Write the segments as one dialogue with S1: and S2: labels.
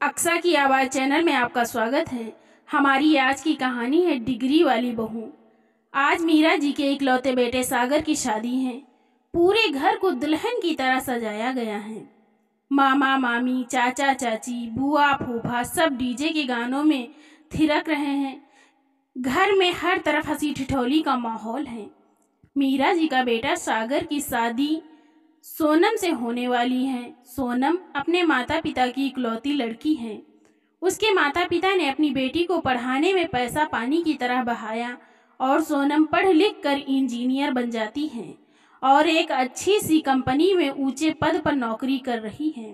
S1: अक्सा की आवाज़ चैनल में आपका स्वागत है। हमारी आज की कहानी है डिग्री वाली बहू। आज मीरा जी के इकलौते बेटे सागर की शादी है। पूरे घर को दुल्हन की तरह सजाया गया है। मामा मामी, चाचा चाची, बुआ फूफा सब डीजे के गानों में थिरक रहे हैं। घर में हर तरफ हंसी ठिठोली का माहौल है। मीरा जी का बेटा सागर की शादी सोनम से होने वाली है। सोनम अपने माता पिता की इकलौती लड़की है। उसके माता पिता ने अपनी बेटी को पढ़ाने में पैसा पानी की तरह बहाया और सोनम पढ़ लिख कर इंजीनियर बन जाती है और एक अच्छी सी कंपनी में ऊंचे पद पर नौकरी कर रही है।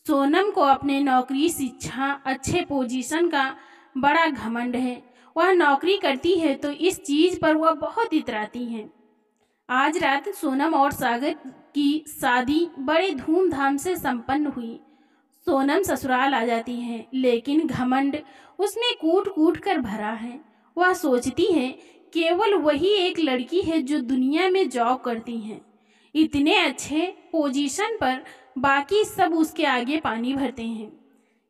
S1: सोनम को अपने नौकरी, शिक्षा, अच्छे पोजीशन का बड़ा घमंड है। वह नौकरी करती है तो इस चीज़ पर वह बहुत इतराती है। आज रात सोनम और सागर की शादी बड़े धूमधाम से संपन्न हुई। सोनम ससुराल आ जाती है, लेकिन घमंड उसमें कूट कूट कर भरा है। वह सोचती है केवल वही एक लड़की है जो दुनिया में जॉब करती है, इतने अच्छे पोजीशन पर, बाकी सब उसके आगे पानी भरते हैं।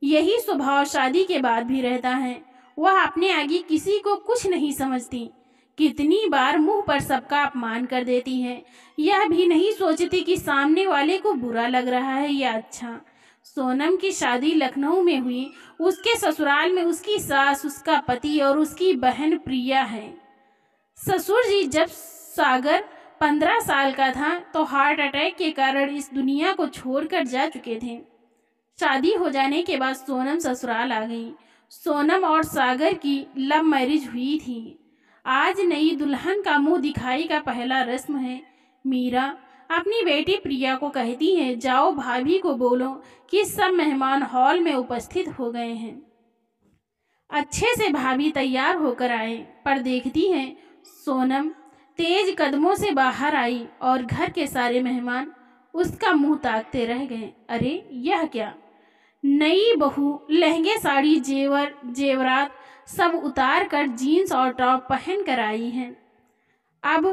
S1: यही स्वभाव शादी के बाद भी रहता है। वह अपने आगे किसी को कुछ नहीं समझती। कितनी बार मुंह पर सबका अपमान कर देती है। यह भी नहीं सोचती कि सामने वाले को बुरा लग रहा है या अच्छा। सोनम की शादी लखनऊ में हुई। उसके ससुराल में उसकी सास, उसका पति और उसकी बहन प्रिया है। ससुर जी जब सागर 15 साल का था तो हार्ट अटैक के कारण इस दुनिया को छोड़कर जा चुके थे। शादी हो जाने के बाद सोनम ससुराल आ गई। सोनम और सागर की लव मैरिज हुई थी। आज नई दुल्हन का मुंह दिखाई का पहला रस्म है। मीरा अपनी बेटी प्रिया को कहती है, जाओ भाभी को बोलो कि सब मेहमान हॉल में उपस्थित हो गए हैं। अच्छे से भाभी तैयार होकर आए, पर देखती है सोनम तेज कदमों से बाहर आई और घर के सारे मेहमान उसका मुंह ताकते रह गए। अरे यह क्या! नई बहू लहंगे, साड़ी, जेवर जेवरात सब उतार कर जीन्स और टॉप पहन कर आई हैं। अब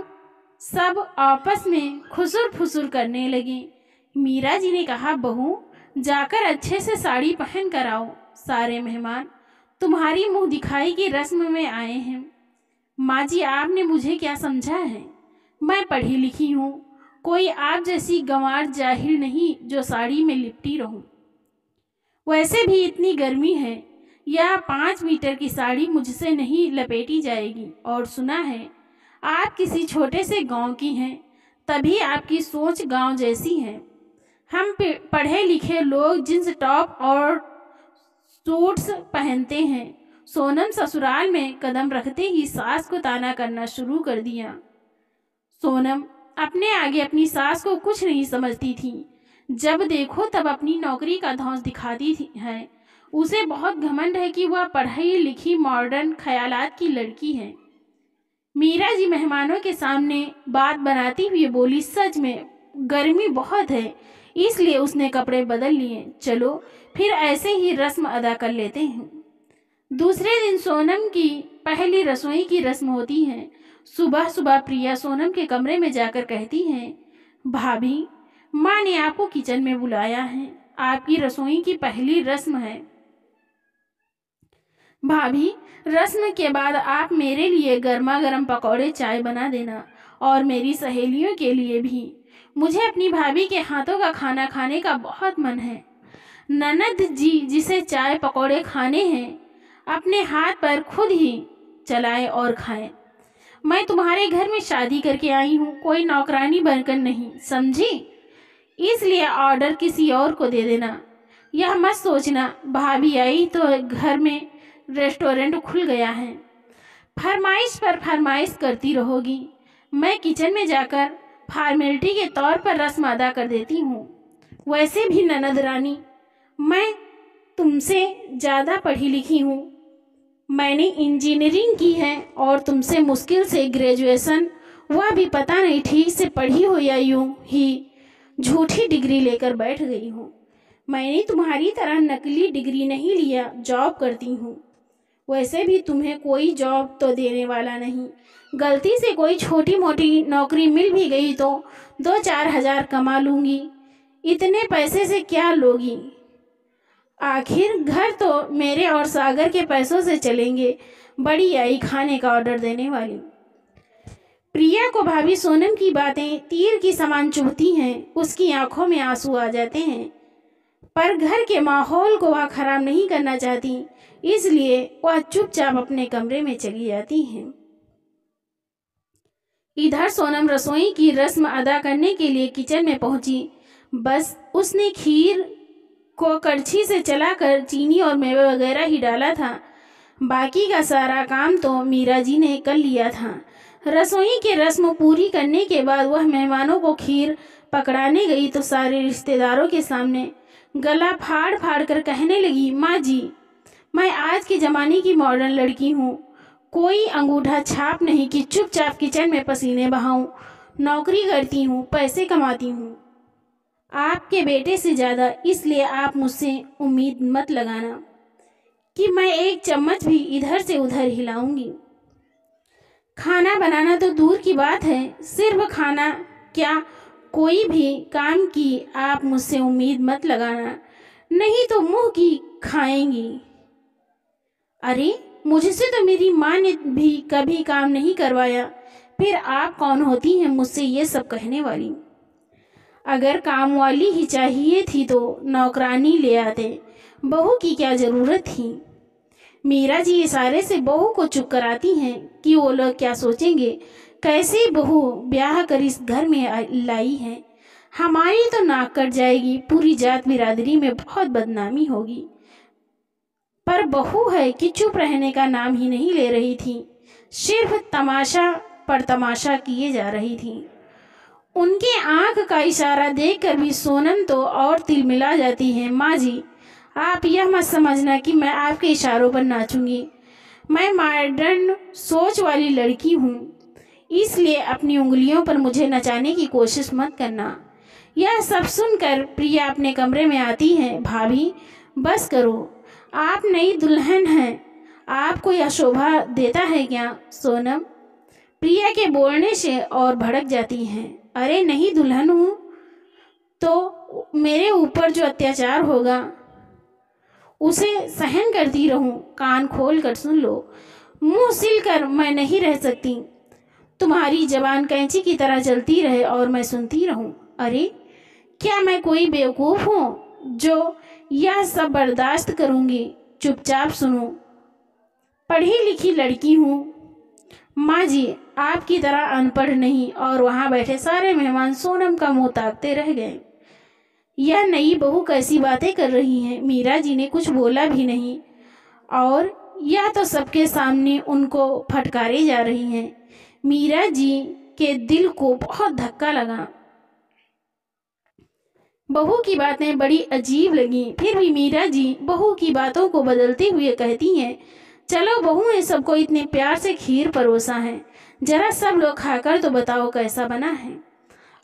S1: सब आपस में खुसुर फुसुर करने लगे। मीरा जी ने कहा, बहू जाकर अच्छे से साड़ी पहन कर आओ। सारे मेहमान तुम्हारी मुंह दिखाई की रस्म में आए हैं। माँ जी, आपने मुझे क्या समझा है? मैं पढ़ी लिखी हूँ, कोई आप जैसी गंवार जाहिल नहीं जो साड़ी में लिपटी रहूं। वैसे भी इतनी गर्मी है, यह 5 मीटर की साड़ी मुझसे नहीं लपेटी जाएगी। और सुना है आप किसी छोटे से गांव की हैं, तभी आपकी सोच गांव जैसी है। हम पढ़े लिखे लोग जींस टॉप और सूट्स पहनते हैं। सोनम ससुराल में कदम रखते ही सास को ताना करना शुरू कर दिया। सोनम अपने आगे अपनी सास को कुछ नहीं समझती थी। जब देखो तब अपनी नौकरी का धौंस दिखाती है। उसे बहुत घमंड है कि वह पढ़ी लिखी मॉडर्न ख्यालात की लड़की है। मीरा जी मेहमानों के सामने बात बनाती हुई बोली, सच में गर्मी बहुत है, इसलिए उसने कपड़े बदल लिए। चलो फिर ऐसे ही रस्म अदा कर लेते हैं। दूसरे दिन सोनम की पहली रसोई की रस्म होती है। सुबह सुबह प्रिया सोनम के कमरे में जाकर कहती है, भाभी माँ ने आपको किचन में बुलाया है, आपकी रसोई की पहली रस्म है। भाभी, रस्म के बाद आप मेरे लिए गर्मा गर्म पकौड़े चाय बना देना और मेरी सहेलियों के लिए भी। मुझे अपनी भाभी के हाथों का खाना खाने का बहुत मन है। ननद जी जिसे चाय पकौड़े खाने हैं, अपने हाथ पर खुद ही चलाएं और खाएं। मैं तुम्हारे घर में शादी करके आई हूँ, कोई नौकरानी बनकर नहीं, समझी? इसलिए ऑर्डर किसी और को दे देना। यह मत सोचना भाभी आई तो घर में रेस्टोरेंट खुल गया है, फरमाइश पर फरमाइश करती रहोगी। मैं किचन में जाकर फॉर्मेलिटी के तौर पर रस्म अदा कर देती हूँ। वैसे भी ननद रानी, मैं तुमसे ज़्यादा पढ़ी लिखी हूँ। मैंने इंजीनियरिंग की है और तुमसे मुश्किल से ग्रेजुएशन, वह भी पता नहीं ठीक से पढ़ी हो या यूँ ही झूठी डिग्री लेकर बैठ गई हूँ। मैंने तुम्हारी तरह नकली डिग्री नहीं लिया, जॉब करती हूँ। वैसे भी तुम्हें कोई जॉब तो देने वाला नहीं। गलती से कोई छोटी मोटी नौकरी मिल भी गई तो 2-4 हज़ार कमा लूँगी। इतने पैसे से क्या लोगी? आखिर घर तो मेरे और सागर के पैसों से चलेंगे। बड़ी आई खाने का ऑर्डर देने वाली। प्रिया को भाभी सोनम की बातें तीर की समान चुभती हैं। उसकी आंखों में आंसू आ जाते हैं, पर घर के माहौल को वह खराब नहीं करना चाहती, इसलिए वह चुपचाप अपने कमरे में चली जाती हैं। इधर सोनम रसोई की रस्म अदा करने के लिए किचन में पहुंची। बस उसने खीर को कड़छी से चलाकर चीनी और मेवे वगैरह ही डाला था। बाकी का सारा काम तो मीरा जी ने कर लिया था। रसोई की रस्म पूरी करने के बाद वह मेहमानों को खीर पकड़ाने गई तो सारे रिश्तेदारों के सामने गला फाड़ फाड़ कर कहने लगी, माँ जी, मैं आज के ज़माने की मॉडर्न लड़की हूँ। कोई अंगूठा छाप नहीं कि चुपचाप किचन में पसीने बहाऊं। नौकरी करती हूँ, पैसे कमाती हूँ आपके बेटे से ज़्यादा, इसलिए आप मुझसे उम्मीद मत लगाना कि मैं एक चम्मच भी इधर से उधर हिलाऊंगी। खाना बनाना तो दूर की बात है, सिर्फ खाना क्या कोई भी काम की आप मुझसे उम्मीद मत लगाना, नहीं तो मुंह की खाएंगी। अरे मुझसे तो मेरी माँ ने भी कभी काम नहीं करवाया, फिर आप कौन होती हैं मुझसे ये सब कहने वाली। अगर काम वाली ही चाहिए थी तो नौकरानी ले आते, बहू की क्या ज़रूरत थी। मीरा जी इशारे से बहू को चुप कराती हैं कि वो लोग क्या सोचेंगे, कैसे बहू ब्याह कर इस घर में लाई है, हमारी तो नाक कट जाएगी, पूरी जात बिरादरी में बहुत बदनामी होगी। पर बहू है कि चुप रहने का नाम ही नहीं ले रही थी, सिर्फ तमाशा पर तमाशा किए जा रही थी। उनके आंख का इशारा देखकर भी सोनम तो और तिलमिला जाती है। माँ जी, आप यह मत समझना कि मैं आपके इशारों पर नाचूंगी। मैं मॉडर्न सोच वाली लड़की हूँ, इसलिए अपनी उंगलियों पर मुझे नचाने की कोशिश मत करना। यह सब सुनकर प्रिया अपने कमरे में आती है। भाभी बस करो, आप नई दुल्हन हैं, आपको यह शोभा देता है क्या। सोनम प्रिया के बोलने से और भड़क जाती हैं। अरे नहीं, दुल्हन हूँ तो मेरे ऊपर जो अत्याचार होगा उसे सहन करती रहूं। कान खोल कर सुन लो, मुंह सिल कर मैं नहीं रह सकती। तुम्हारी जबान कैंची की तरह चलती रहे और मैं सुनती रहूं। अरे क्या मैं कोई बेवकूफ़ हूँ जो यह सब बर्दाश्त करूँगी। चुपचाप सुनो, पढ़ी लिखी लड़की हूँ। माँ जी आपकी तरह अनपढ़ नहीं। और वहाँ बैठे सारे मेहमान सोनम का मुंह ताकते रह गए। यह नई बहू कैसी बातें कर रही हैं। मीरा जी ने कुछ बोला भी नहीं और यह तो सबके सामने उनको फटकारे जा रही हैं। मीरा जी के दिल को बहुत धक्का लगा। बहू की बातें बड़ी अजीब लगी, फिर भी मीरा जी बहू की बातों को बदलते हुए कहती हैं, चलो बहू ने सबको इतने प्यार से खीर परोसा है, जरा सब लोग खाकर तो बताओ कैसा बना है।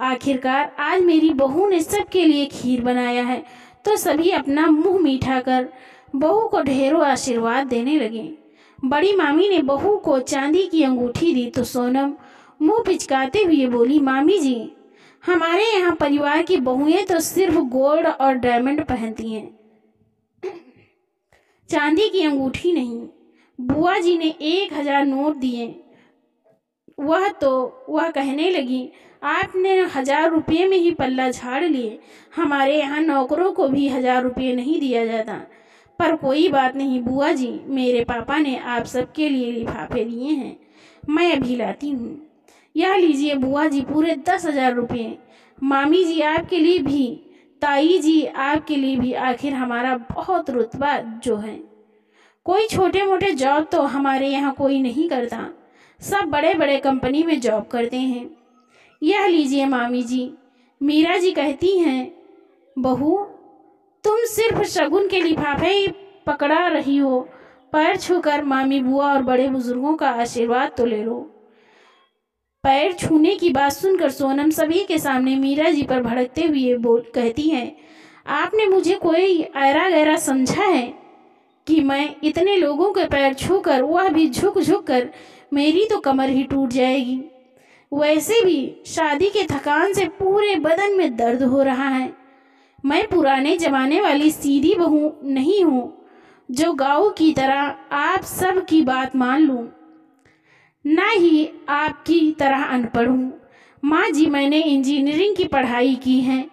S1: आखिरकार आज मेरी बहू ने सबके लिए खीर बनाया है। तो सभी अपना मुंह मीठा कर बहू को ढेरों आशीर्वाद देने लगे। बड़ी मामी ने बहू को चांदी की अंगूठी दी तो सोनम मुंह पिचकाते हुए बोली, मामी जी हमारे यहाँ परिवार की बहुएं तो सिर्फ गोल्ड और डायमंड पहनती हैं, चांदी की अंगूठी नहीं। बुआ जी ने 1000 नोट दिए। वह कहने लगी, आपने 1000 रुपये में ही पल्ला झाड़ लिए। हमारे यहाँ नौकरों को भी 1000 रुपये नहीं दिया जाता। पर कोई बात नहीं बुआ जी, मेरे पापा ने आप सबके लिए लिफाफे दिए हैं, मैं अभी लाती हूँ। यह लीजिए बुआ जी पूरे 10,000 रुपये। मामी जी आपके लिए भी, ताई जी आपके लिए भी। आखिर हमारा बहुत रुतबा जो है, कोई छोटे मोटे जॉब तो हमारे यहाँ कोई नहीं करता, सब बड़े बड़े कंपनी में जॉब करते हैं। यह लीजिए मामी जी। मीरा जी कहती हैं, बहू तुम सिर्फ शगुन के लिफाफे ही पकड़ा रही हो, पैर छूकर मामी बुआ और बड़े बुजुर्गों का आशीर्वाद तो ले लो। पैर छूने की बात सुनकर सोनम सभी के सामने मीरा जी पर भड़कते हुए कहती हैं, आपने मुझे कोई ऐरा गैरा समझा है कि मैं इतने लोगों के पैर छूकर, वह भी झुक झुक कर, मेरी तो कमर ही टूट जाएगी। वैसे भी शादी के थकान से पूरे बदन में दर्द हो रहा है। मैं पुराने जमाने वाली सीधी बहू नहीं हूँ जो गाँव की तरह आप सब की बात मान लूँ, ना ही आपकी तरह अनपढ़ हूँ। माँ जी, मैंने इंजीनियरिंग की पढ़ाई की है।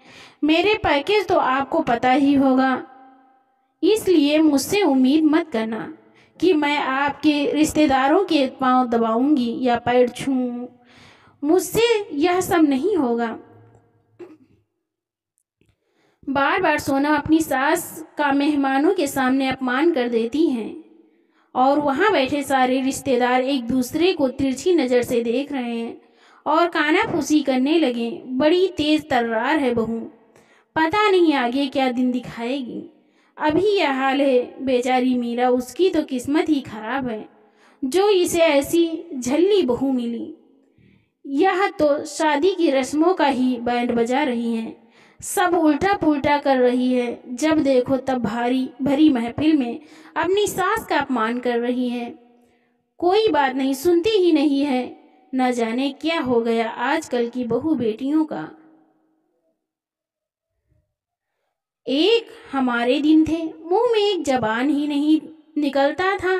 S1: मेरे पैकेज तो आपको पता ही होगा, इसलिए मुझसे उम्मीद मत करना कि मैं आपके रिश्तेदारों के पांव दबाऊंगी या पैर छूऊं। मुझसे यह सब नहीं होगा। बार बार सोनम अपनी सास का मेहमानों के सामने अपमान कर देती हैं और वहाँ बैठे सारे रिश्तेदार एक दूसरे को तिरछी नज़र से देख रहे हैं और कानाफूसी करने लगे। बड़ी तेज तर्रार है बहू, पता नहीं आगे क्या दिन दिखाएगी। अभी यह हाल है बेचारी मीरा, उसकी तो किस्मत ही खराब है जो इसे ऐसी झल्ली बहू मिली। यह तो शादी की रस्मों का ही बैंड बजा रही है, सब उल्टा पुल्टा कर रही है। जब देखो तब भारी भरी महफिल में अपनी सास का अपमान कर रही है। कोई बात नहीं सुनती ही नहीं है। न जाने क्या हो गया आजकल की बहू बेटियों का। एक हमारे दिन थे, मुंह में एक जबान ही नहीं निकलता था,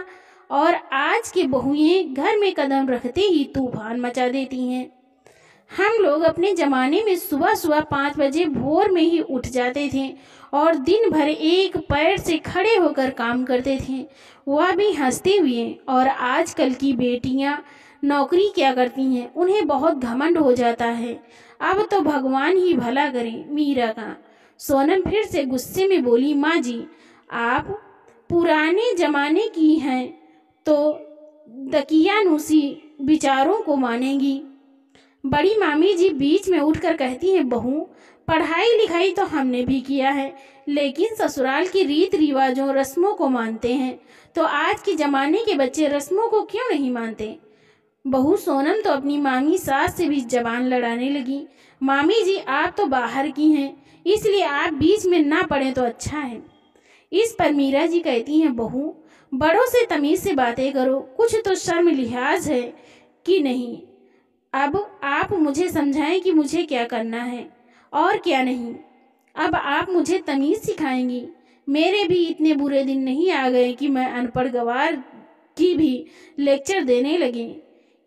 S1: और आज के बहुएं घर में कदम रखते ही तूफान मचा देती हैं। हम लोग अपने ज़माने में सुबह सुबह 5 बजे भोर में ही उठ जाते थे और दिन भर एक पैर से खड़े होकर काम करते थे, वह भी हंसते हुए। और आजकल की बेटियां नौकरी क्या करती हैं, उन्हें बहुत घमंड हो जाता है। अब तो भगवान ही भला करे मीरा का। सोनम फिर से गुस्से में बोली, माँ जी, आप पुराने ज़माने की हैं तो दकियानूसी विचारों को मानेंगी। बड़ी मामी जी बीच में उठकर कहती हैं, बहू, पढ़ाई लिखाई तो हमने भी किया है, लेकिन ससुराल की रीत रिवाजों रस्मों को मानते हैं, तो आज के ज़माने के बच्चे रस्मों को क्यों नहीं मानते। बहू सोनम तो अपनी मामी सास से भी जबान लड़ाने लगी। मामी जी, आप तो बाहर की हैं, इसलिए आप बीच में ना पड़े तो अच्छा है। इस पर मीरा जी कहती हैं, बहू, बड़ों से तमीज़ से बातें करो, कुछ तो शर्म लिहाज है कि नहीं। अब आप मुझे समझाएं कि मुझे क्या करना है और क्या नहीं। अब आप मुझे तमीज़ सिखाएंगी। मेरे भी इतने बुरे दिन नहीं आ गए कि मैं अनपढ़ गवार की भी लेक्चर देने लगे।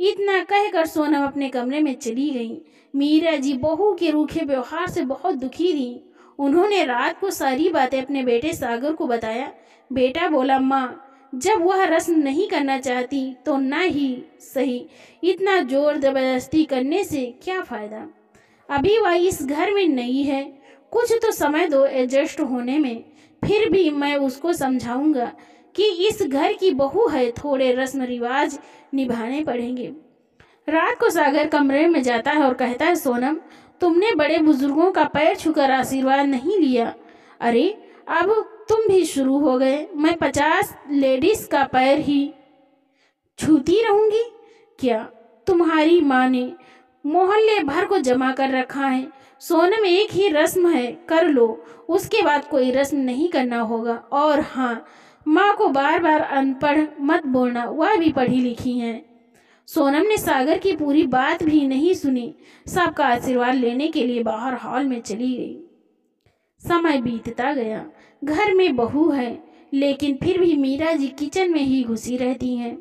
S1: इतना कहकर सोनम अपने कमरे में चली गई। मीरा जी बहू के रूखे व्यवहार से बहुत दुखी थी। उन्होंने रात को सारी बातें अपने बेटे सागर को बताया। बेटा बोला, माँ, जब वह रस्म नहीं करना चाहती तो ना ही सही, इतना जोर जबरदस्ती करने से क्या फ़ायदा। अभी वह इस घर में नई है, कुछ तो समय दो एडजस्ट होने में। फिर भी मैं उसको समझाऊंगा कि इस घर की बहू है, थोड़े रस्म रिवाज निभाने पड़ेंगे। रात को सागर कमरे में जाता है और कहता है, सोनम, तुमने बड़े बुजुर्गों का पैर छूकर आशीर्वाद नहीं लिया। अरे, अब तुम भी शुरू हो गए। मैं 50 लेडीज का पैर ही छूती रहूंगी क्या? तुम्हारी माँ ने मोहल्ले भर को जमा कर रखा है। सोनम, एक ही रस्म है, कर लो, उसके बाद कोई रस्म नहीं करना होगा। और हाँ, माँ को बार बार अनपढ़ मत बोलना, वह भी पढ़ी लिखी हैं। सोनम ने सागर की पूरी बात भी नहीं सुनी, सबका आशीर्वाद लेने के लिए बाहर हॉल में चली गई। समय बीतता गया। घर में बहू है, लेकिन फिर भी मीरा जी किचन में ही घुसी रहती हैं।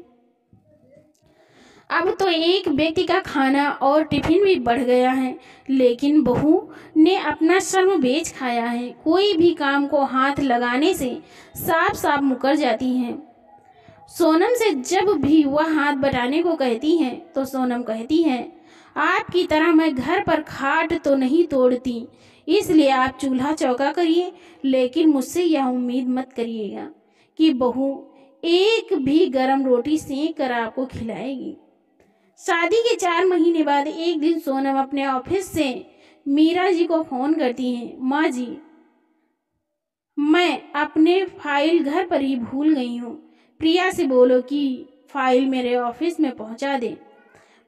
S1: अब तो एक व्यक्ति का खाना और टिफिन भी बढ़ गया है, लेकिन बहू ने अपना श्रम बेच खाया है। कोई भी काम को हाथ लगाने से साफ साफ मुकर जाती हैं। सोनम से जब भी वह हाथ बटाने को कहती हैं तो सोनम कहती हैं, आपकी तरह मैं घर पर खाट तो नहीं तोड़ती, इसलिए आप चूल्हा चौका करिए, लेकिन मुझसे यह उम्मीद मत करिएगा कि बहू एक भी गर्म रोटी सेंक कर आपको खिलाएगी। शादी के 4 महीने बाद एक दिन सोनम अपने ऑफिस से मीरा जी को फोन करती हैं, माँ जी, मैं अपने फाइल घर पर ही भूल गई हूँ, प्रिया से बोलो कि फाइल मेरे ऑफिस में पहुँचा दे।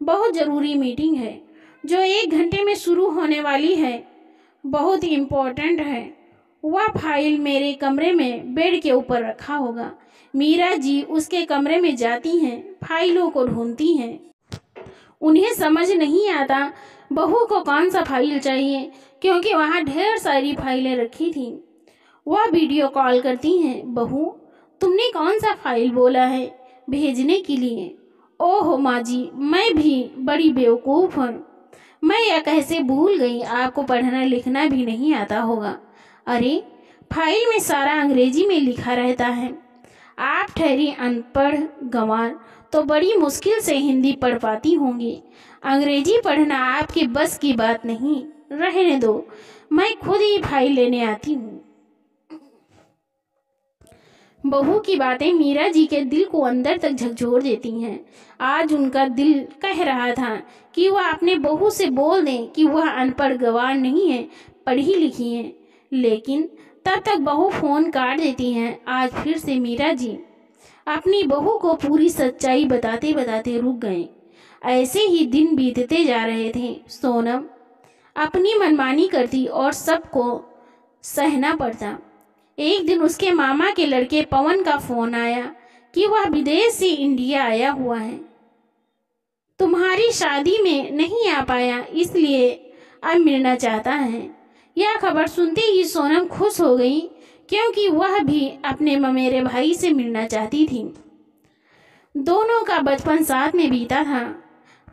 S1: बहुत ज़रूरी मीटिंग है जो 1 घंटे में शुरू होने वाली है, बहुत इम्पोर्टेंट है। वह फाइल मेरे कमरे में बेड के ऊपर रखा होगा। मीरा जी उसके कमरे में जाती हैं, फाइलों को ढूंढती हैं। उन्हें समझ नहीं आता बहू को कौन सा फाइल चाहिए। क्योंकि वहाँ ढेर सारी फाइलें रखी थीं। वह वीडियो कॉल करती हैं, बहू तुमने कौन सा फाइल बोला है भेजने के लिए? ओह माँ जी, मैं भी बड़ी बेवकूफ़ हूँ। मैं यह कैसे भूल गई, आपको पढ़ना लिखना भी नहीं आता होगा। अरे फाइल में सारा अंग्रेजी में लिखा रहता है। आप ठहरी अनपढ़ गंवार, तो बड़ी मुश्किल से हिंदी पढ़ पाती होंगी। अंग्रेजी पढ़ना आपके बस की बात नहीं। रहने दो, मैं खुद ही फाइल लेने आती हूँ। बहू की बातें मीरा जी के दिल को अंदर तक झकझोर देती हैं। आज उनका दिल कह रहा था कि वह अपने बहू से बोल दें कि वह अनपढ़ गंवार नहीं है, पढ़ी लिखी है, लेकिन तब तक बहू फोन काट देती हैं। आज फिर से मीरा जी अपनी बहू को पूरी सच्चाई बताते बताते रुक गए। ऐसे ही दिन बीतते जा रहे थे। सोनम अपनी मनमानी करती और सबको सहना पड़ता। एक दिन उसके मामा के लड़के पवन का फोन आया कि वह विदेश से इंडिया आया हुआ है, तुम्हारी शादी में नहीं आ पाया, इसलिए अब मिलना चाहता है। यह खबर सुनते ही सोनम खुश हो गई, क्योंकि वह भी अपने ममेरे भाई से मिलना चाहती थी। दोनों का बचपन साथ में बीता था।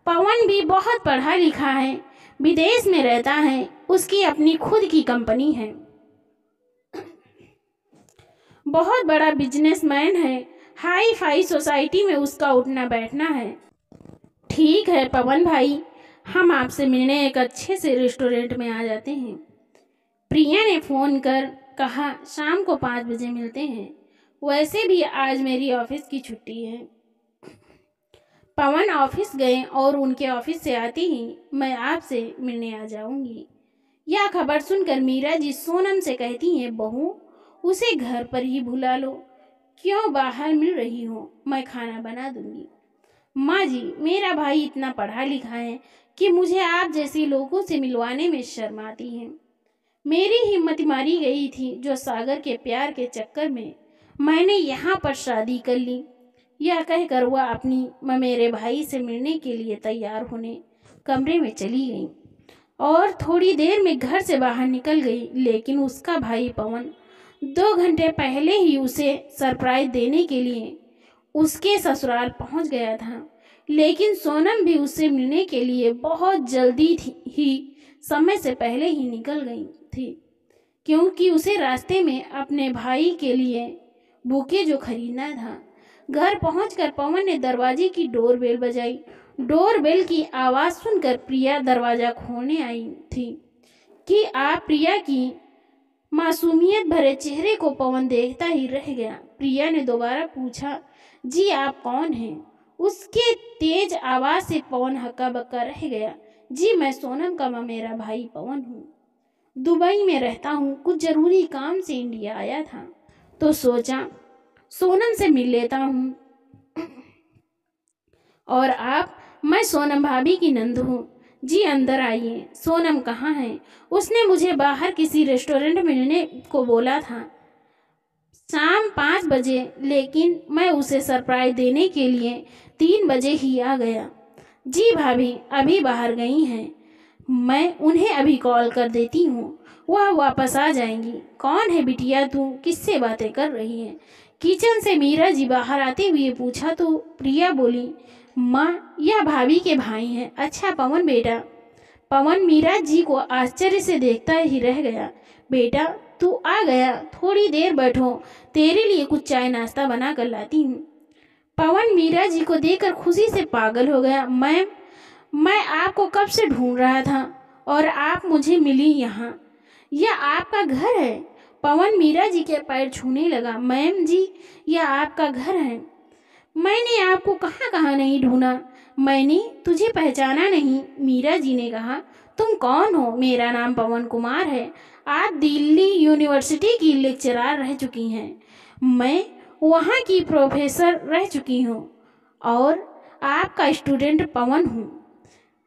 S1: पवन भी बहुत पढ़ा लिखा है, विदेश में रहता है, उसकी अपनी खुद की कंपनी है, बहुत बड़ा बिजनेसमैन है, हाई फाई सोसाइटी में उसका उठना बैठना है। ठीक है पवन भाई, हम आपसे मिलने एक अच्छे से रेस्टोरेंट में आ जाते हैं। प्रिया ने फ़ोन कर कहा शाम को 5 बजे मिलते हैं। वैसे भी आज मेरी ऑफिस की छुट्टी है। पवन ऑफिस गए और उनके ऑफिस से आते ही मैं आपसे मिलने आ जाऊंगी। यह खबर सुनकर मीरा जी सोनम से कहती हैं, बहू उसे घर पर ही बुला लो, क्यों बाहर मिल रही हो, मैं खाना बना दूंगी। माँ जी, मेरा भाई इतना पढ़ा लिखा है कि मुझे आप जैसे लोगों से मिलवाने में शर्म आती है। मेरी हिम्मत मारी गई थी जो सागर के प्यार के चक्कर में मैंने यहाँ पर शादी कर ली। यह कहकर वह अपनी ममेरे भाई से मिलने के लिए तैयार होने कमरे में चली गई और थोड़ी देर में घर से बाहर निकल गई। लेकिन उसका भाई पवन 2 घंटे पहले ही उसे सरप्राइज देने के लिए उसके ससुराल पहुंच गया था। लेकिन सोनम भी उससे मिलने के लिए बहुत जल्दी ही समय से पहले ही निकल गई थी, क्योंकि उसे रास्ते में अपने भाई के लिए बुके जो खरीदना था। घर पहुंचकर पवन ने दरवाजे की डोरबेल बजाई। डोरबेल की आवाज़ सुनकर प्रिया दरवाज़ा खोलने आई थी कि आप प्रिया की मासूमियत भरे चेहरे को पवन देखता ही रह गया। प्रिया ने दोबारा पूछा, जी आप कौन हैं? उसके तेज आवाज़ से पवन हक्का बक्का रह गया। जी मैं सोनम का ममेरा भाई पवन हूँ, दुबई में रहता हूँ, कुछ ज़रूरी काम से इंडिया आया था तो सोचा सोनम से मिल लेता हूँ। और आप? मैं सोनम भाभी की नंद हूँ। जी अंदर आइए। सोनम कहाँ है? उसने मुझे बाहर किसी रेस्टोरेंट मिलने को बोला था शाम 5 बजे, लेकिन मैं उसे सरप्राइज देने के लिए 3 बजे ही आ गया। जी भाभी अभी बाहर गई हैं, मैं उन्हें अभी कॉल कर देती हूँ, वह वापस आ जाएंगी। कौन है बिटिया तू, किससे बातें कर रही है? किचन से मीरा जी बाहर आते हुए पूछा तो प्रिया बोली, माँ यह भाभी के भाई हैं। अच्छा पवन बेटा। पवन मीरा जी को आश्चर्य से देखता ही रह गया। बेटा तू आ गया, थोड़ी देर बैठो, तेरे लिए कुछ चाय नाश्ता बना कर लाती हूँ। पवन मीरा जी को देखकर खुशी से पागल हो गया। मैम, मैं आपको कब से ढूंढ रहा था और आप मुझे मिली यहाँ। यह आपका घर है? पवन मीरा जी के पैर छूने लगा। मैम जी यह आपका घर है, मैंने आपको कहाँ कहाँ नहीं ढूंढा, मैंने तुझे पहचाना नहीं। मीरा जी ने कहा, तुम कौन हो? मेरा नाम पवन कुमार है, आप दिल्ली यूनिवर्सिटी की लेक्चरर रह चुकी हैं, मैं वहाँ की प्रोफेसर रह चुकी हूँ और आपका स्टूडेंट पवन हूँ।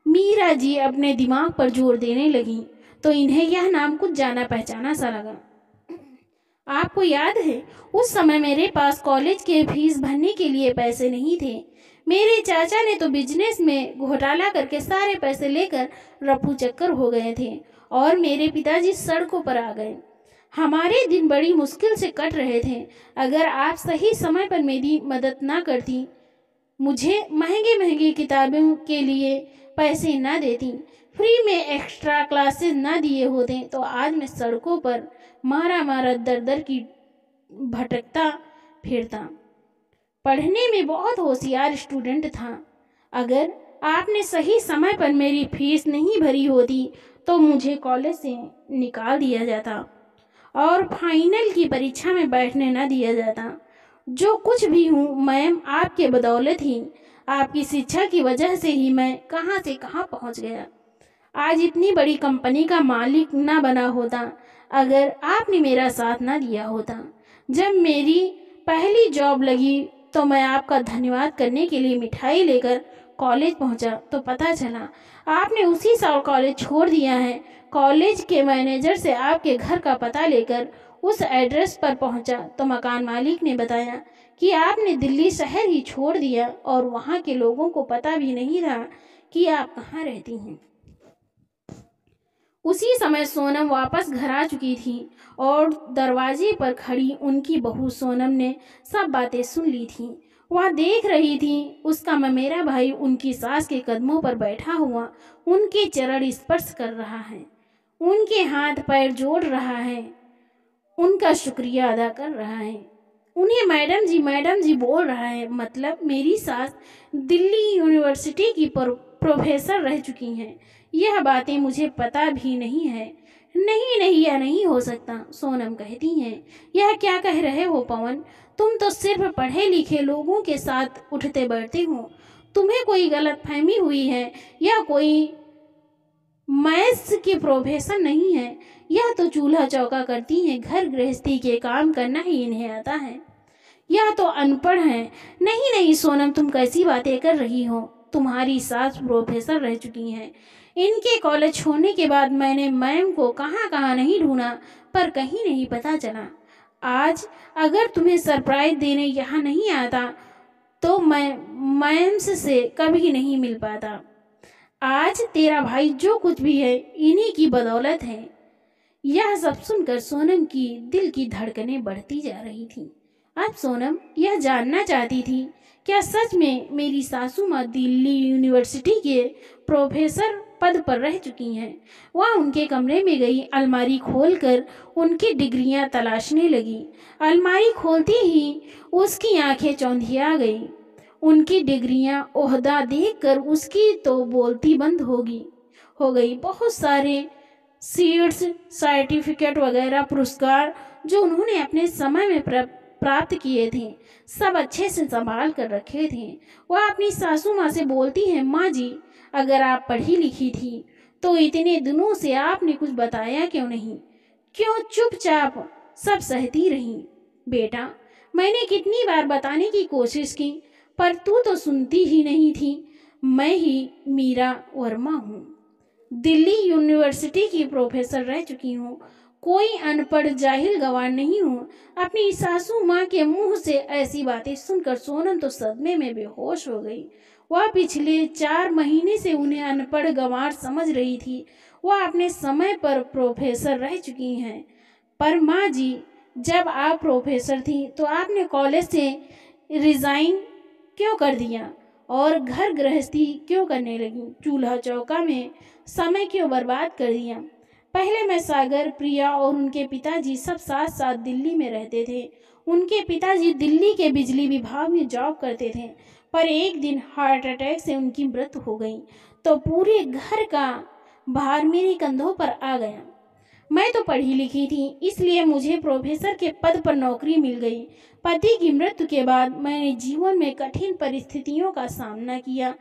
S1: मीरा जी अपने दिमाग पर जोर देने लगी तो इन्हें यह नाम कुछ जाना पहचाना सा लगा। आपको याद है उस समय मेरे पास कॉलेज के फीस भरने के लिए पैसे नहीं थे, मेरे चाचा ने तो बिजनेस में घोटाला करके सारे पैसे लेकर रफू चक्कर हो गए थे और मेरे पिताजी सड़कों पर आ गए। हमारे दिन बड़ी मुश्किल से कट रहे थे। अगर आप सही समय पर मेरी मदद ना करती, मुझे महंगे महंगे किताबों के लिए पैसे ना देती, फ्री में एक्स्ट्रा क्लासेस ना दिए होते, तो आज मैं सड़कों पर मारा मारा दर दर की भटकता फिरता। पढ़ने में बहुत होशियार स्टूडेंट था। अगर आपने सही समय पर मेरी फीस नहीं भरी होती तो मुझे कॉलेज से निकाल दिया जाता और फाइनल की परीक्षा में बैठने न दिया जाता। जो कुछ भी हूँ मैम, आपके बदौलत ही, आपकी शिक्षा की वजह से ही मैं कहाँ से कहाँ पहुँच गया। आज इतनी बड़ी कंपनी का मालिक ना बना होता अगर आपने मेरा साथ ना दिया होता। जब मेरी पहली जॉब लगी तो मैं आपका धन्यवाद करने के लिए मिठाई लेकर कॉलेज पहुंचा तो पता चला आपने उसी साल कॉलेज छोड़ दिया है। कॉलेज के मैनेजर से आपके घर का पता लेकर उस एड्रेस पर पहुंचा तो मकान मालिक ने बताया कि आपने दिल्ली शहर ही छोड़ दिया और वहां के लोगों को पता भी नहीं था कि आप कहाँ रहती हैं। उसी समय सोनम वापस घर आ चुकी थी और दरवाजे पर खड़ी उनकी बहू सोनम ने सब बातें सुन ली थी। वह देख रही थी उसका ममेरा भाई उनकी सास के कदमों पर बैठा हुआ उनके चरण स्पर्श कर रहा है, उनके हाथ पैर जोड़ रहा है, उनका शुक्रिया अदा कर रहा है, उन्हें मैडम जी बोल रहा है। मतलब मेरी सास दिल्ली यूनिवर्सिटी की प्रोफेसर रह चुकी हैं। यह बातें मुझे पता भी नहीं है। नहीं, यह नहीं हो सकता, सोनम कहती हैं। यह क्या कह रहे हो पवन? तुम तो सिर्फ पढ़े लिखे लोगों के साथ उठते बैठते हो। तुम्हें कोई गलतफहमी हुई है। यह कोई मैथ्स की प्रोफेसर नहीं है। यह तो चूल्हा चौका करती हैं, घर गृहस्थी के काम करना ही इन्हें आता है। यह तो अनपढ़ है। नहीं सोनम, तुम कैसी बातें कर रही हो? तुम्हारी सास प्रोफेसर रह चुकी हैं। इनके कॉलेज छोड़ने के बाद मैंने मैम को कहाँ कहाँ नहीं ढूंढा, पर कहीं नहीं पता चला। आज अगर तुम्हें सरप्राइज देने यहाँ नहीं आता तो मैं मैम से कभी नहीं मिल पाता। आज तेरा भाई जो कुछ भी है इन्हीं की बदौलत है। यह सब सुनकर सोनम की दिल की धड़कनें बढ़ती जा रही थी। अब सोनम यह जानना चाहती थी, क्या सच में मेरी सासू माँ दिल्ली यूनिवर्सिटी के प्रोफेसर पद पर रह चुकी हैं? वह उनके कमरे में गई, अलमारी खोलकर उनकी डिग्रियां तलाशने लगी। अलमारी खोलती ही उसकी आंखें चौंधिया गई। उनकी डिग्रियां, ओहदा देखकर उसकी तो बोलती बंद हो गई। बहुत सारे सीट्स, सर्टिफिकेट वगैरह पुरस्कार जो उन्होंने अपने समय में प्राप्त किए थे, सब अच्छे से संभाल कर रखे थे। वह अपनी सासू माँ से बोलती है, माँ जी, अगर आप पढ़ी लिखी थी तो इतने दिनों से आपने कुछ बताया क्यों नहीं? क्यों चुपचाप सब सहती रही? बेटा, मैंने कितनी बार बताने की कोशिश की पर तू तो सुनती ही नहीं थी। मैं ही मीरा वर्मा हूँ, दिल्ली यूनिवर्सिटी की प्रोफेसर रह चुकी हूँ। कोई अनपढ़ जाहिल गवार नहीं हूँ। अपनी सासू माँ के मुंह से ऐसी बातें सुनकर सोनम तो सदमे में बेहोश हो गई। वह पिछले 4 महीने से उन्हें अनपढ़ गंवार समझ रही थी। वह अपने समय पर प्रोफेसर रह चुकी हैं। पर माँ जी, जब आप प्रोफेसर थी तो आपने कॉलेज से रिजाइन क्यों कर दिया और घर गृहस्थी क्यों करने लगी? चूल्हा चौका में समय क्यों बर्बाद कर दिया? पहले मैं सागर, प्रिया और उनके पिताजी सब साथ साथ दिल्ली में रहते थे। उनके पिताजी दिल्ली के बिजली विभाग में जॉब करते थे, पर एक दिन हार्ट अटैक से उनकी मृत्यु हो गई तो पूरे घर का भार मेरे कंधों पर आ गया। मैं तो पढ़ी लिखी थी, इसलिए मुझे प्रोफेसर के पद पर नौकरी मिल गई। पति की मृत्यु के बाद मैंने जीवन में कठिन परिस्थितियों का सामना किया,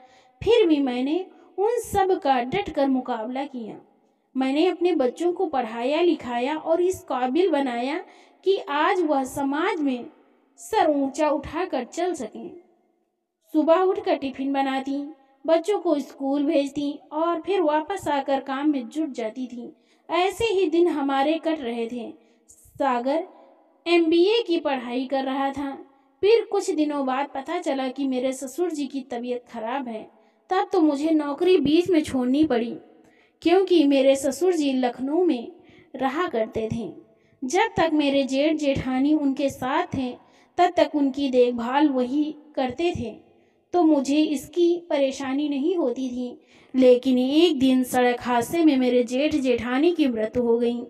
S1: फिर भी मैंने उन सब का डट कर मुकाबला किया। मैंने अपने बच्चों को पढ़ाया लिखाया और इस काबिल बनाया कि आज वह समाज में सर ऊंचा उठाकर चल सकें। सुबह उठकर टिफिन बनाती, बच्चों को स्कूल भेजती और फिर वापस आकर काम में जुट जाती थी। ऐसे ही दिन हमारे कट रहे थे। सागर MBA की पढ़ाई कर रहा था, फिर कुछ दिनों बाद पता चला कि मेरे ससुर जी की तबीयत खराब है। तब तो मुझे नौकरी बीच में छोड़नी पड़ी, क्योंकि मेरे ससुर जी लखनऊ में रहा करते थे। जब तक मेरे जेठ जेठानी उनके साथ थे तब तक उनकी देखभाल वही करते थे, तो मुझे इसकी परेशानी नहीं होती थी। लेकिन एक दिन सड़क हादसे में मेरे जेठ जेठानी की मृत्यु हो गई।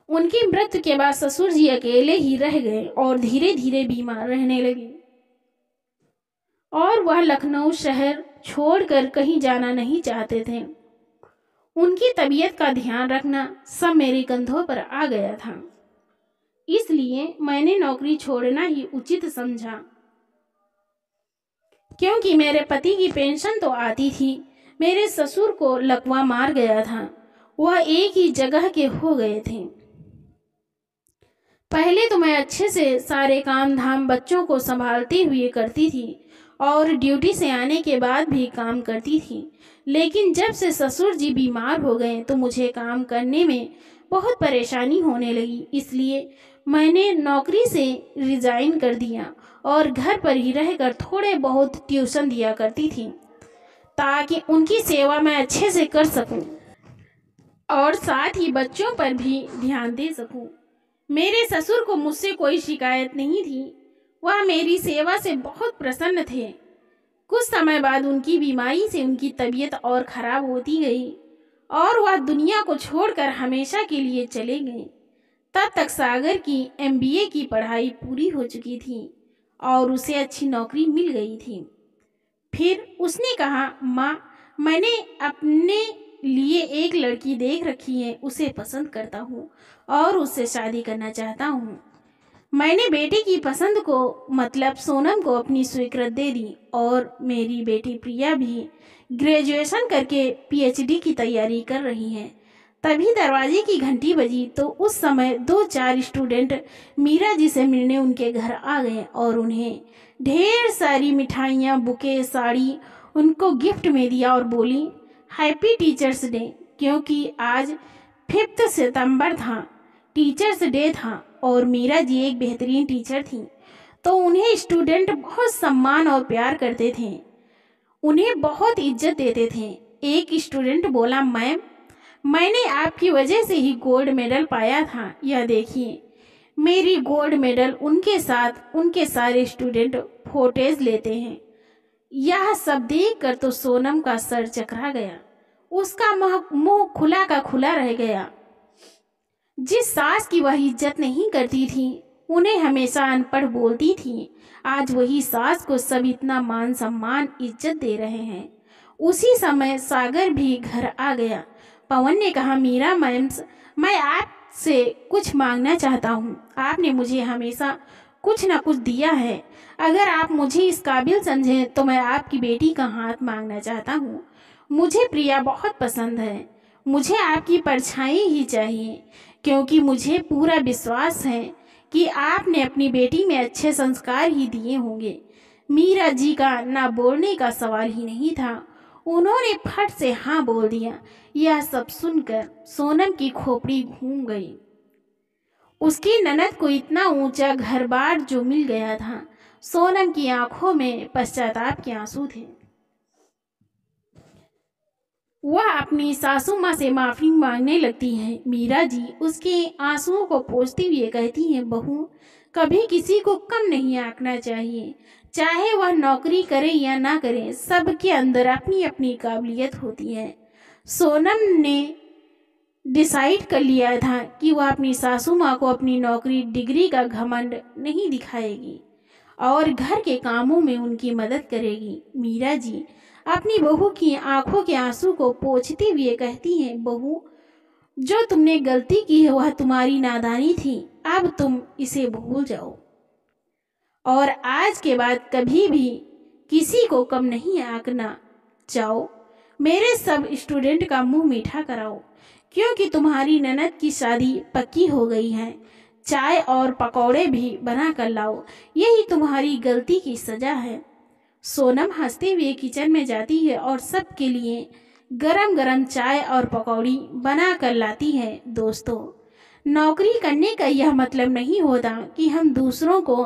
S1: उनकी मृत्यु के बाद ससुर जी अकेले ही रह गए और धीरे धीरे बीमार रहने लगे, और वह लखनऊ शहर छोड़कर कहीं जाना नहीं चाहते थे। उनकी तबीयत का ध्यान रखना सब मेरे कंधों पर आ गया था, इसलिए मैंने नौकरी छोड़ना ही उचित समझा। क्योंकि मेरे पति की पेंशन तो आती थी, मेरे ससुर को लकवा मार गया था, वह एक ही जगह के हो गए थे। पहले तो मैं अच्छे से सारे काम धाम बच्चों को संभालते हुए करती थी और ड्यूटी से आने के बाद भी काम करती थी। लेकिन जब से ससुर जी बीमार हो गए तो मुझे काम करने में बहुत परेशानी होने लगी, इसलिए मैंने नौकरी से रिजाइन कर दिया और घर पर ही रहकर थोड़े बहुत ट्यूशन दिया करती थी, ताकि उनकी सेवा मैं अच्छे से कर सकूं और साथ ही बच्चों पर भी ध्यान दे सकूं। मेरे ससुर को मुझसे कोई शिकायत नहीं थी, वह मेरी सेवा से बहुत प्रसन्न थे। कुछ समय बाद उनकी बीमारी से उनकी तबीयत और खराब होती गई और वह दुनिया को छोड़कर हमेशा के लिए चले गए। तब तक सागर की MBA की पढ़ाई पूरी हो चुकी थी और उसे अच्छी नौकरी मिल गई थी। फिर उसने कहा, माँ, मैंने अपने लिए एक लड़की देख रखी है, उसे पसंद करता हूँ और उससे शादी करना चाहता हूँ। मैंने बेटी की पसंद को मतलब सोनम को अपनी स्वीकृति दे दी और मेरी बेटी प्रिया भी ग्रेजुएशन करके PhD की तैयारी कर रही है। तभी दरवाजे की घंटी बजी तो उस समय 2-4 स्टूडेंट मीरा जी से मिलने उनके घर आ गए और उन्हें ढेर सारी मिठाइयाँ, बुके, साड़ी उनको गिफ्ट में दिया और बोली, हैप्पी टीचर्स डे, क्योंकि आज 5 सितंबर था, टीचर्स डे था और मीरा जी एक बेहतरीन टीचर थी, तो उन्हें स्टूडेंट बहुत सम्मान और प्यार करते थे, उन्हें बहुत इज्जत देते थे। एक स्टूडेंट बोला, मैम, मैंने आपकी वजह से ही गोल्ड मेडल पाया था, यह देखिए। मेरी गोल्ड मेडल उनके साथ उनके सारे स्टूडेंट फोटोज लेते हैं। यह सब देखकर तो सोनम का सर चकरा गया, उसका मुंह खुला का खुला रह गया। जिस सास की वह इज्जत नहीं करती थी, उन्हें हमेशा अनपढ़ बोलती थी, आज वही सास को सब इतना मान सम्मान इज्जत दे रहे हैं। उसी समय सागर भी घर आ गया। पवन ने कहा, मीरा मैम, मैं आपसे कुछ मांगना चाहता हूँ। आपने मुझे हमेशा कुछ न कुछ दिया है, अगर आप मुझे इस काबिल समझें तो मैं आपकी बेटी का हाथ मांगना चाहता हूँ। मुझे प्रिया बहुत पसंद है, मुझे आपकी परछाई ही चाहिए, क्योंकि मुझे पूरा विश्वास है कि आपने अपनी बेटी में अच्छे संस्कार ही दिए होंगे। मीरा जी का ना बोलने का सवाल ही नहीं था, उन्होंने फट से हाँ बोल दिया। यह सब सुनकर सोनम की खोपड़ी घूम गई। उसकी ननद को इतना ऊंचा घर बार जो मिल गया था, सोनम की आंखों में पश्चाताप के आंसू थे। वह अपनी सासू माँ से माफी मांगने लगती है। मीरा जी उसके आंसुओं को पोंछती हुए कहती हैं, बहू, कभी किसी को कम नहीं आंकना चाहिए, चाहे वह नौकरी करे या ना करे, सबके अंदर अपनी अपनी काबिलियत होती है। सोनम ने डिसाइड कर लिया था कि वह अपनी सासू माँ को अपनी नौकरी डिग्री का घमंड नहीं दिखाएगी और घर के कामों में उनकी मदद करेगी। मीरा जी अपनी बहू की आंखों के आंसू को पोंछते हुए कहती हैं, बहू, जो तुमने गलती की है वह तुम्हारी नादानी थी, अब तुम इसे भूल जाओ और आज के बाद कभी भी किसी को कम नहीं आंकना। जाओ, मेरे सब स्टूडेंट का मुंह मीठा कराओ, क्योंकि तुम्हारी ननद की शादी पक्की हो गई है। चाय और पकौड़े भी बना कर लाओ, यही तुम्हारी गलती की सजा है। सोनम हंसते हुए किचन में जाती है और सबके लिए गरम गरम चाय और पकौड़ी बना कर लाती है। दोस्तों, नौकरी करने का यह मतलब नहीं होता कि हम दूसरों को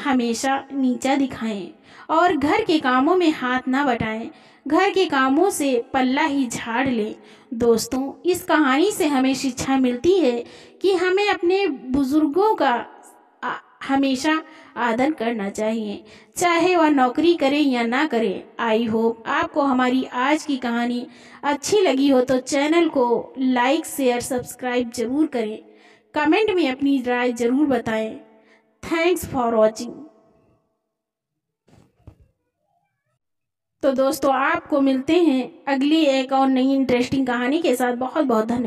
S1: हमेशा नीचा दिखाएं और घर के कामों में हाथ ना बटाएं, घर के कामों से पल्ला ही झाड़ लें। दोस्तों, इस कहानी से हमें शिक्षा मिलती है कि हमें अपने बुजुर्गों का हमेशा आदर करना चाहिए, चाहे वह नौकरी करे या ना करे। आई होप आपको हमारी आज की कहानी अच्छी लगी हो तो चैनल को लाइक शेयर सब्सक्राइब जरूर करें। कमेंट में अपनी राय जरूर बताएं। Thanks for watching. तो दोस्तों, आपको मिलते हैं अगली एक और नई इंटरेस्टिंग कहानी के साथ। बहुत बहुत धन्यवाद।